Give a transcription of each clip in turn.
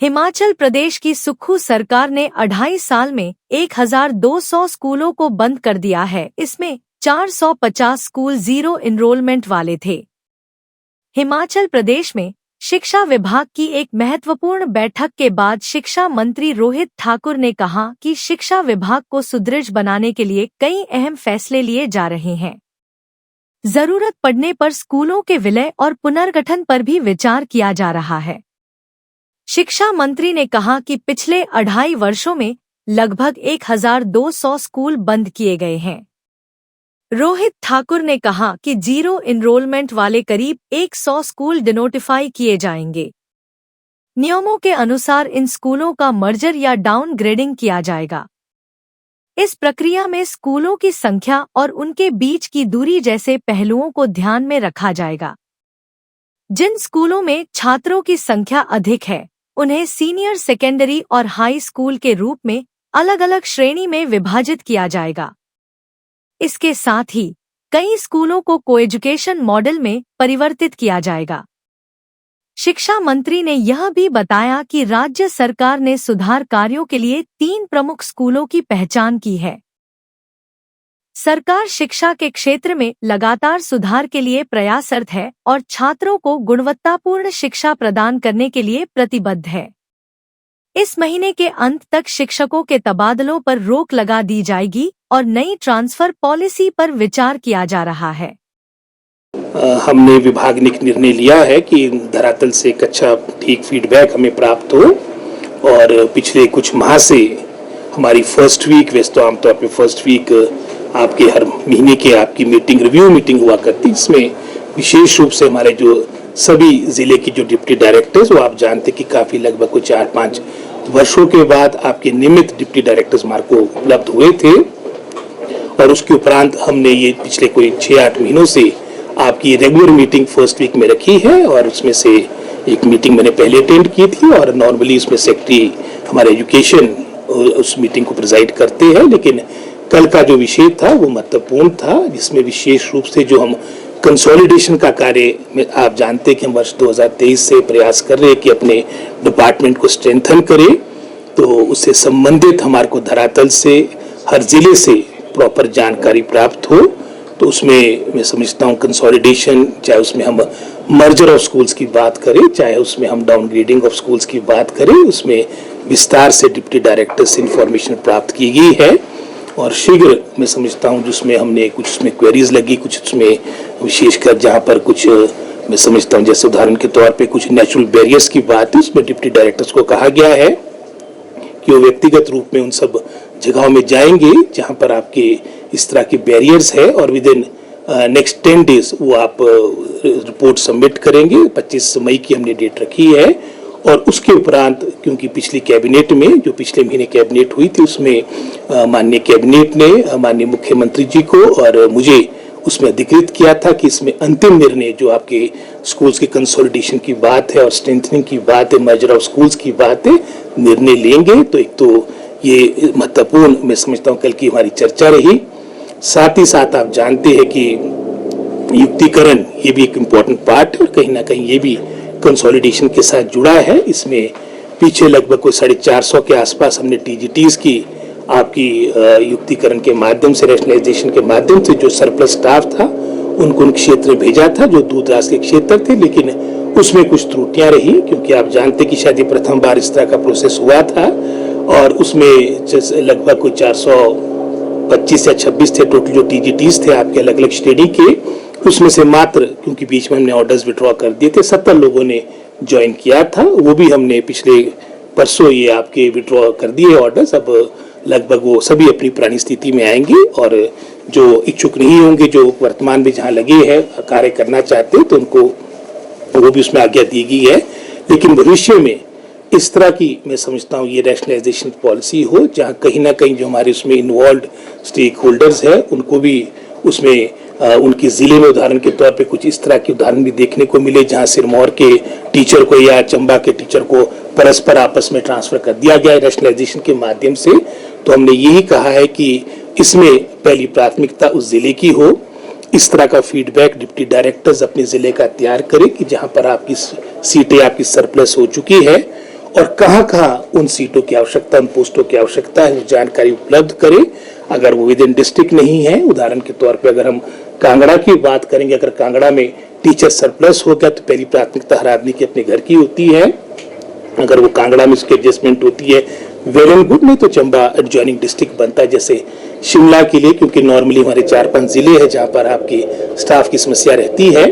हिमाचल प्रदेश की सुक्खू सरकार ने 2.5 साल में 1200 स्कूलों को बंद कर दिया है। इसमें 450 स्कूल जीरो एनरोलमेंट वाले थे। हिमाचल प्रदेश में शिक्षा विभाग की एक महत्वपूर्ण बैठक के बाद शिक्षा मंत्री रोहित ठाकुर ने कहा कि शिक्षा विभाग को सुदृढ़ बनाने के लिए कई अहम फैसले लिए जा रहे हैं। जरूरत पड़ने पर स्कूलों के विलय और पुनर्गठन पर भी विचार किया जा रहा है। शिक्षा मंत्री ने कहा कि पिछले 2.5 वर्षों में लगभग 1200 स्कूल बंद किए गए हैं। रोहित ठाकुर ने कहा कि जीरो एनरोलमेंट वाले करीब 100 स्कूल डिनोटिफाई किए जाएंगे। नियमों के अनुसार इन स्कूलों का मर्जर या डाउन ग्रेडिंग किया जाएगा। इस प्रक्रिया में स्कूलों की संख्या और उनके बीच की दूरी जैसे पहलुओं को ध्यान में रखा जाएगा। जिन स्कूलों में छात्रों की संख्या अधिक है, उन्हें सीनियर सेकेंडरी और हाई स्कूल के रूप में अलग अलग श्रेणी में विभाजित किया जाएगा। इसके साथ ही कई स्कूलों को कोएजुकेशन मॉडल में परिवर्तित किया जाएगा। शिक्षा मंत्री ने यह भी बताया कि राज्य सरकार ने सुधार कार्यों के लिए 3 प्रमुख स्कूलों की पहचान की है। सरकार शिक्षा के क्षेत्र में लगातार सुधार के लिए प्रयासरत है और छात्रों को गुणवत्तापूर्ण शिक्षा प्रदान करने के लिए प्रतिबद्ध है। इस महीने के अंत तक शिक्षकों के तबादलों पर रोक लगा दी जाएगी और नई ट्रांसफर पॉलिसी पर विचार किया जा रहा है। हमने विभाग ने एक निर्णय लिया है कि धरातल से एक अच्छा ठीक फीडबैक हमें प्राप्त हो और पिछले कुछ माह से हमारी फर्स्ट वीक, वैसे तो आमतौर पे फर्स्ट वीक आपके हर महीने के आपकी मीटिंग, रिव्यू मीटिंग हुआ करती, इसमें विशेष रूप से हमारे जो सभी जिले की जो डिप्टी डायरेक्टर्स, वो आप जानते कि काफी लगभग कुछ 4-5 वर्षों के बाद आपके नियमित डिप्टी डायरेक्टर्स हमारे को उपलब्ध हुए थे और उसके उपरांत हमने ये पिछले कोई 6-8 महीनों से आपकी रेगुलर मीटिंग फर्स्ट वीक में रखी है और उसमें से एक मीटिंग मैंने पहले अटेंड की थी और नॉर्मली उसमें सेक्रेटरी हमारे एजुकेशन उस मीटिंग को प्रिजाइड करते हैं। लेकिन कल का जो विषय था वो महत्वपूर्ण था, जिसमें विशेष रूप से जो हम कंसोलिडेशन का कार्य में आप जानते हैं कि हम वर्ष 2023 से प्रयास कर रहे हैं कि अपने डिपार्टमेंट को स्ट्रेंथन करें, तो उससे संबंधित हमारे को धरातल से हर जिले से प्रॉपर जानकारी प्राप्त हो। तो उसमें मैं समझता हूँ कंसोलिडेशन, चाहे उसमें हम मर्जर ऑफ स्कूल्स की बात करें, चाहे उसमें हम डाउनग्रेडिंग ऑफ स्कूल्स की बात करें, उसमें विस्तार से डिप्टी डायरेक्टर से इंफॉर्मेशन प्राप्त की गई है और शीघ्र मैं समझता हूँ जिसमें हमने कुछ उसमें क्वेरीज लगी, कुछ उसमें विशेषकर जहाँ पर कुछ मैं समझता हूँ जैसे उदाहरण के तौर पे कुछ नेचुरल बैरियर्स की बात है, उसमें डिप्टी डायरेक्टर्स को कहा गया है कि वो व्यक्तिगत रूप में उन सब जगहों में जाएंगे जहाँ पर आपके इस तरह के बैरियर्स है और विद इन नेक्स्ट 10 डेज वो आप रिपोर्ट सबमिट करेंगे। 25 मई की हमने डेट रखी है और उसके उपरांत क्योंकि पिछली कैबिनेट में जो पिछले महीने कैबिनेट हुई थी उसमें माननीय कैबिनेट ने माननीय मुख्यमंत्री जी को और मुझे उसमें अधिकृत किया था कि इसमें अंतिम निर्णय जो आपके स्कूल्स के कंसोलिडेशन की बात है और स्ट्रेंथनिंग की बात है, मर्जर ऑफ स्कूल्स की बात है, निर्णय लेंगे। तो एक तो ये महत्वपूर्ण मैं समझता हूँ कल की हमारी चर्चा रही। साथ ही साथ आप जानते हैं कि युक्तिकरण ये भी एक इम्पोर्टेंट पार्ट है और कहीं ना कहीं ये भी कंसोलिडेशन के साथ जुड़ा है। इसमें पीछे लगभग कोई 450 के आसपास हमने टीजीटीज की आपकी युक्तिकरण के माध्यम से, रैशनलाइजेशन के माध्यम से जो सरप्लस स्टाफ था उनको उन क्षेत्र भेजा था जो दूर दराज के क्षेत्र थे, लेकिन उसमें कुछ त्रुटियां रही क्योंकि आप जानते कि शायद ये प्रथम बार इस तरह का प्रोसेस हुआ था और उसमें लगभग कोई 425 या 26 थे टोटल जो टीजीटीज थे आपके अलग अलग श्रेणी के, उसमें से मात्र क्योंकि बीच में हमने ऑर्डर्स विड्रॉ कर दिए थे 70 लोगों ने ज्वाइन किया था, वो भी हमने पिछले परसों ये आपके विड्रॉ कर दिए ऑर्डर्स। अब लगभग वो सभी अपनी पुरानी स्थिति में आएंगे और जो इच्छुक नहीं होंगे, जो वर्तमान में जहाँ लगे हैं कार्य करना चाहते हैं, तो उनको वो भी उसमें आज्ञा दी गई है। लेकिन भविष्य में इस तरह की मैं समझता हूँ ये रैशनलाइजेशन पॉलिसी हो जहाँ कहीं ना कहीं जो हमारे उसमें इन्वॉल्व स्टेक होल्डर्स है उनको भी उसमें उनके जिले में उदाहरण के तौर पे कुछ इस तरह के उदाहरण भी देखने को मिले जहाँ सिरमौर के टीचर को या चंबा के टीचर को परस्पर आपस में ट्रांसफर कर दिया गया है रैशनलाइजेशन के माध्यम से। तो हमने यही कहा है कि इसमें पहली प्राथमिकता उस जिले की हो। इस तरह का फीडबैक डिप्टी डायरेक्टर्स अपने जिले का तैयार करें कि जहाँ पर आपकी सीटें आपकी सरप्लस हो चुकी है और कहाँ कहाँ उन सीटों की आवश्यकता, उन पोस्टों की आवश्यकता है, वो जानकारी उपलब्ध करें। अगर वो विद इन डिस्ट्रिक्ट नहीं है, उदाहरण के तौर पे अगर हम कांगड़ा की बात करेंगे, अगर कांगड़ा में टीचर सरप्लस हो गया तो पहली प्राथमिकता हर आदमी की अपने घर की होती है। अगर वो कांगड़ा में उसकी एडजस्टमेंट होती है वेल एंड गुड, नहीं तो चंबा एडजॉइनिंग डिस्ट्रिक्ट बनता है जैसे शिमला के लिए, क्योंकि नॉर्मली हमारे 4-5 जिले हैं जहाँ पर आपकी स्टाफ की समस्या रहती है।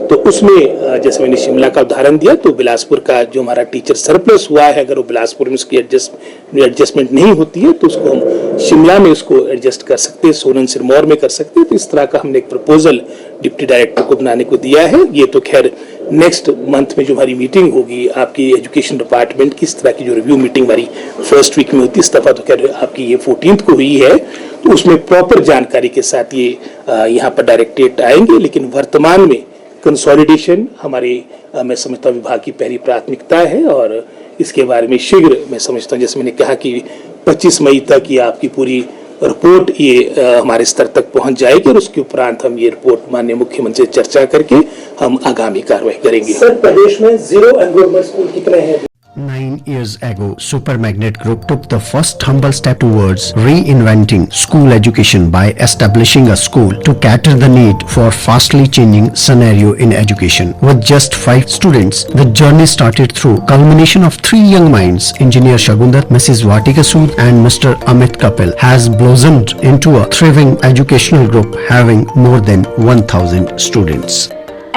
तो उसमें जैसे मैंने शिमला का उदाहरण दिया, तो बिलासपुर का जो हमारा टीचर सरप्लस हुआ है, अगर वो बिलासपुर में उसकी एडजस्टमेंट नहीं होती है तो उसको हम शिमला में उसको एडजस्ट कर सकते हैं, सोलन सिरमौर में कर सकते हैं। तो इस तरह का हमने एक प्रपोजल डिप्टी डायरेक्टर को बनाने को दिया है। ये तो खैर नेक्स्ट मंथ में जो हमारी मीटिंग होगी आपकी एजुकेशन डिपार्टमेंट की, इस तरह की जो रिव्यू मीटिंग हमारी फर्स्ट वीक में होती है, इस दफा तो खैर आपकी ये 14th को हुई है, तो उसमें प्रॉपर जानकारी के साथ ये यहाँ पर डायरेक्टरेट आएंगे। लेकिन वर्तमान में कंसोलिडेशन हमारे मैं समझता हूँ विभाग की पहली प्राथमिकता है, और इसके बारे में शीघ्र मैं समझता हूँ, जैसे मैंने कहा कि 25 मई तक ये आपकी पूरी रिपोर्ट ये हमारे स्तर तक पहुंच जाएगी, और उसके उपरांत हम ये रिपोर्ट माननीय मुख्यमंत्री से चर्चा करके हम आगामी कार्रवाई करेंगे। सर, प्रदेश में जीरो एनरोलमेंट स्कूल कितने हैं? 9 years ago, Super Magnet Group took the first humble step towards reinventing school education by establishing a school to cater the need for fastly changing scenario in education. With just 5 students, the journey started through culmination of 3 young minds, Engineer Shagundar, Mrs. Vatika Sood and Mr. Amit Kapil, has blossomed into a thriving educational group having more than 1,000 students.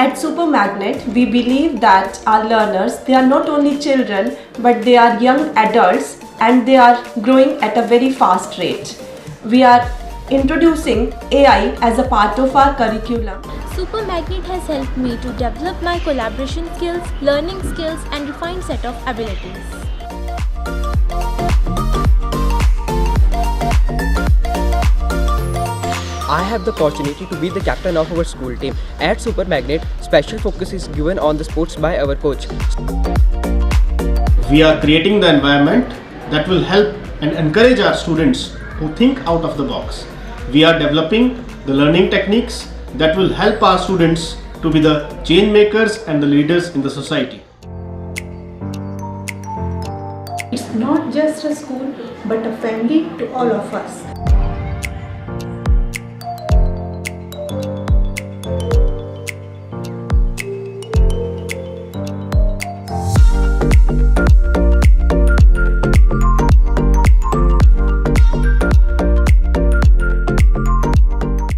At Super Magnet, we believe that our learners, they are not only children, but they are young adults and they are growing at a very fast rate. We are introducing AI as a part of our curriculum. Super Magnet has helped me to develop my collaboration skills, learning skills and refined set of abilities. I have the opportunity to be the captain of our school team. At Super Magnet, special focus is given on the sports by our coach. We are creating the environment that will help and encourage our students who think out of the box. We are developing the learning techniques that will help our students to be the change makers and the leaders in the society. It's not just a school, but a family to all of us.